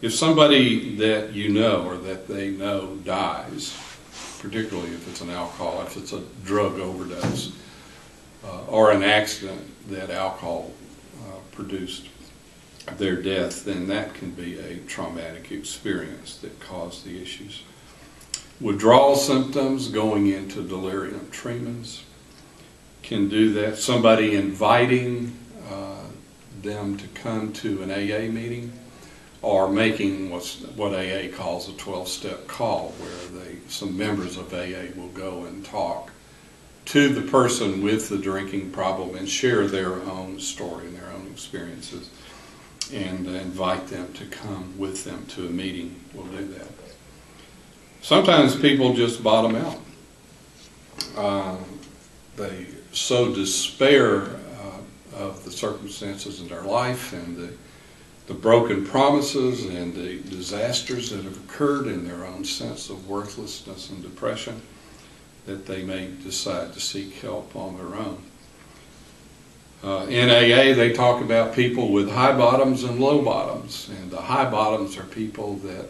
If somebody that you know or that they know dies, particularly if it's an alcohol, if it's a drug overdose, or an accident that alcohol produced their death, then that can be a traumatic experience that caused the issues. Withdrawal symptoms going into delirium tremens can do that. Somebody inviting them to come to an AA meeting, or making what AA calls a 12-step call, where some members of AA will go and talk to the person with the drinking problem and share their own story and their own experiences, and invite them to come with them to a meeting. We'll do that. Sometimes people just bottom out. They so despair of the circumstances in their life and the broken promises and the disasters that have occurred, in their own sense of worthlessness and depression, that they may decide to seek help on their own. In AA, they talk about people with high bottoms and low bottoms, and the high bottoms are people that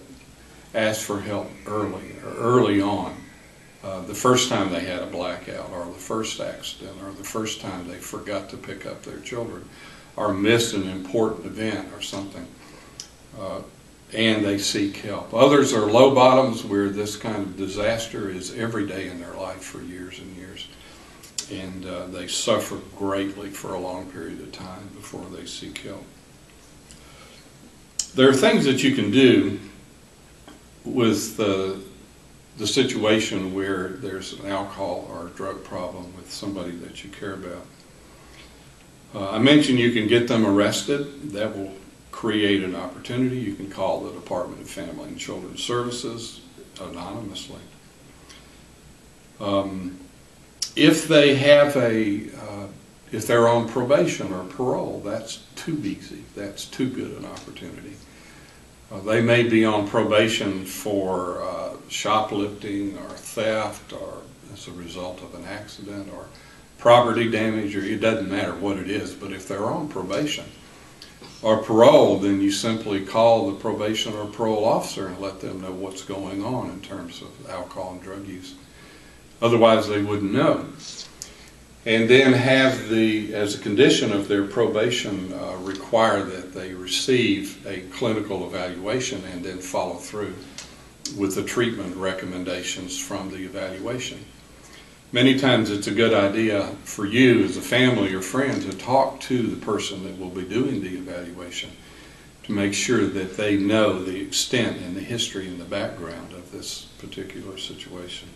ask for help early on. The first time they had a blackout, or the first accident, or the first time they forgot to pick up their children, or missed an important event or something, and they seek help. Others are low bottoms, where this kind of disaster is every day in their life for years and years, and they suffer greatly for a long period of time before they seek help. There are things that you can do with the situation where there's an alcohol or drug problem with somebody that you care about. I mentioned you can get them arrested. That will create an opportunity. You can call the Department of Family and Children's Services anonymously. If they have if they're on probation or parole, that's too easy. That's too good an opportunity. They may be on probation for shoplifting or theft, or as a result of an accident, or property damage, or it doesn't matter what it is, but if they're on probation or parole, then you simply call the probation or parole officer and let them know what's going on in terms of alcohol and drug use. Otherwise, they wouldn't know. And then have as a condition of their probation, require that they receive a clinical evaluation and then follow through with the treatment recommendations from the evaluation. Many times it's a good idea for you as a family or friend to talk to the person that will be doing the evaluation to make sure that they know the extent and the history and the background of this particular situation.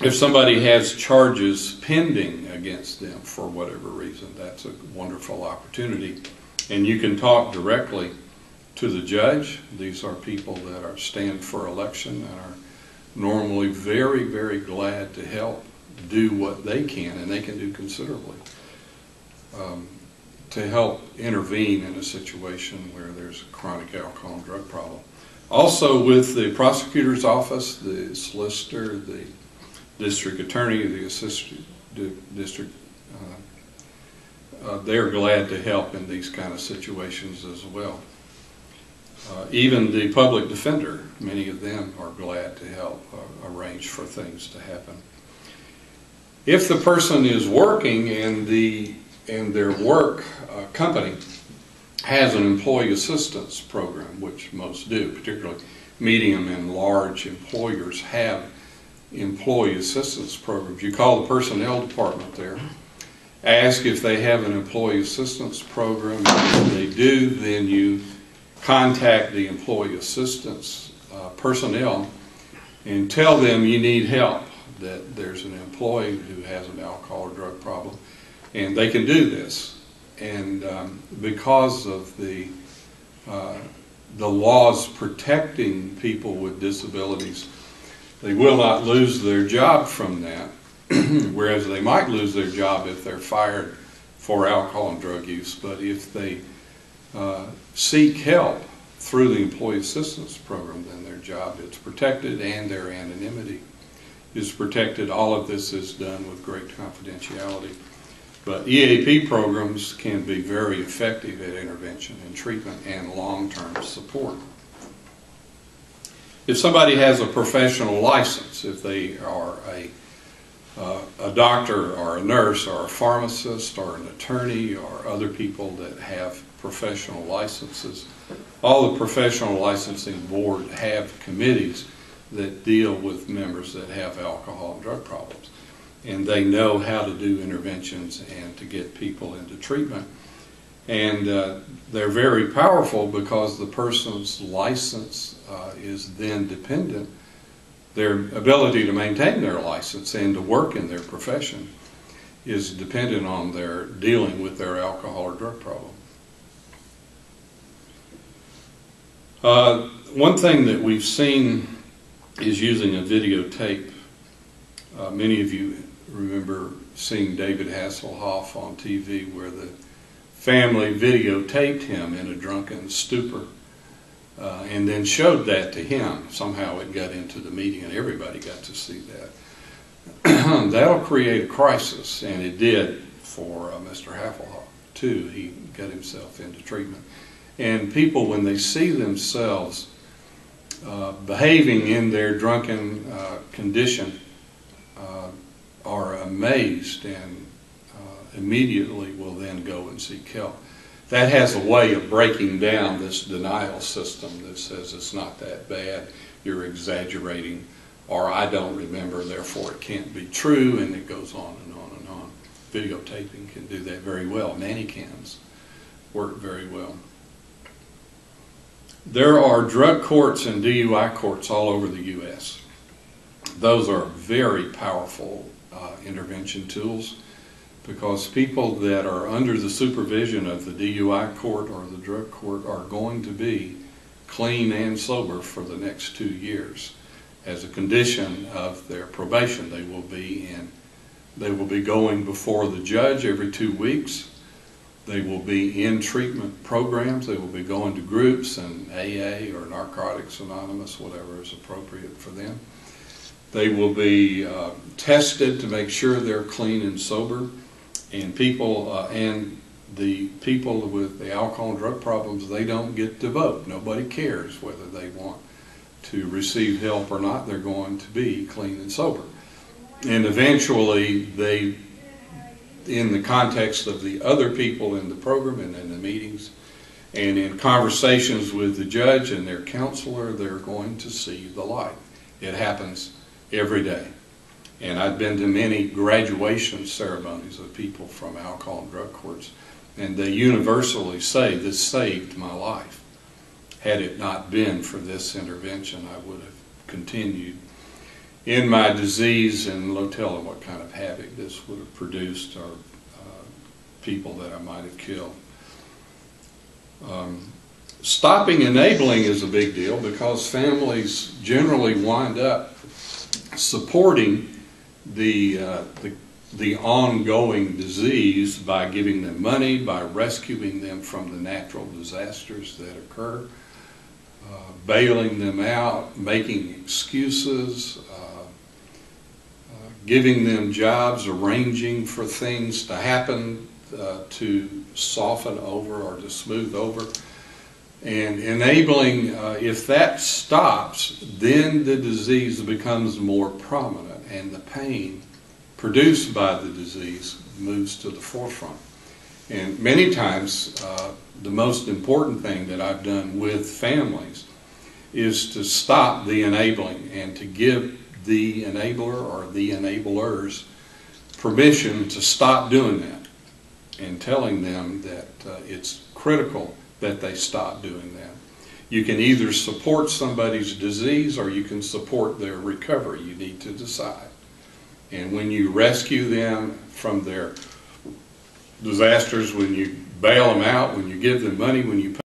If somebody has charges pending against them for whatever reason, that's a wonderful opportunity. And you can talk directly to the judge. These are people that stand for election and are normally very, very glad to help do what they can, and they can do considerably, to help intervene in a situation where there's a chronic alcohol and drug problem. Also with the prosecutor's office, the solicitor, the district attorney, the assistant district, they're glad to help in these kind of situations as well. Even the public defender, many of them are glad to help arrange for things to happen. If the person is working and their work company has an employee assistance program, which most do, particularly medium and large employers have employee assistance programs. You call the personnel department there, ask if they have an employee assistance program. If they do, then you contact the employee assistance personnel and tell them you need help, that there's an employee who has an alcohol or drug problem, and they can do this. And because of the laws protecting people with disabilities, they will not lose their job from that, whereas they might lose their job if they're fired for alcohol and drug use. But if they seek help through the employee assistance program, then their job is protected and their anonymity is protected. All of this is done with great confidentiality. But EAP programs can be very effective at intervention and treatment and long-term support. If somebody has a professional license, if they are a doctor or a nurse or a pharmacist or an attorney or other people that have professional licenses, all the professional licensing board have committees that deal with members that have alcohol and drug problems. And they know how to do interventions and to get people into treatment. And they're very powerful because the person's license is then dependent. Their ability to maintain their license and to work in their profession is dependent on their dealing with their alcohol or drug problem. One thing that we've seen is using a videotape. Many of you remember seeing David Hasselhoff on TV where the family videotaped him in a drunken stupor and then showed that to him. Somehow it got into the meeting and everybody got to see that. That'll create a crisis, and it did for Mr. Hasselhoff too. He got himself into treatment. And people, when they see themselves behaving in their drunken condition, are amazed and immediately will then go and seek help. That has a way of breaking down this denial system that says it's not that bad, you're exaggerating, or I don't remember, therefore it can't be true, and it goes on and on and on. Videotaping can do that very well. Nanny cams work very well. There are drug courts and DUI courts all over the U.S. Those are very powerful intervention tools because people that are under the supervision of the DUI court or the drug court are going to be clean and sober for the next 2 years. As a condition of their probation, they will be going before the judge every 2 weeks. They will be in treatment programs. They will be going to groups and AA or Narcotics Anonymous, whatever is appropriate for them. They will be tested to make sure they're clean and sober. And the people with the alcohol and drug problems, they don't get to vote. Nobody cares whether they want to receive help or not. They're going to be clean and sober. And eventually they, in the context of the other people in the program and in the meetings and in conversations with the judge and their counselor, they're going to see the light. It happens every day. And I've been to many graduation ceremonies of people from alcohol and drug courts, and they universally say, this saved my life. Had it not been for this intervention, I would have continued in my disease, and no telling what kind of havoc this would have produced, or people that I might have killed. Stopping enabling is a big deal because families generally wind up supporting the ongoing disease by giving them money, by rescuing them from the natural disasters that occur, bailing them out, making excuses, giving them jobs, arranging for things to happen to soften over or to smooth over. And enabling, if that stops, then the disease becomes more prominent and the pain produced by the disease moves to the forefront. And many times, the most important thing that I've done with families is to stop the enabling and to give the enabler or the enablers permission to stop doing that, and telling them that it's critical that they stop doing that. You can either support somebody's disease or you can support their recovery. You need to decide. And when you rescue them from their disasters, when you bail them out, when you give them money, when you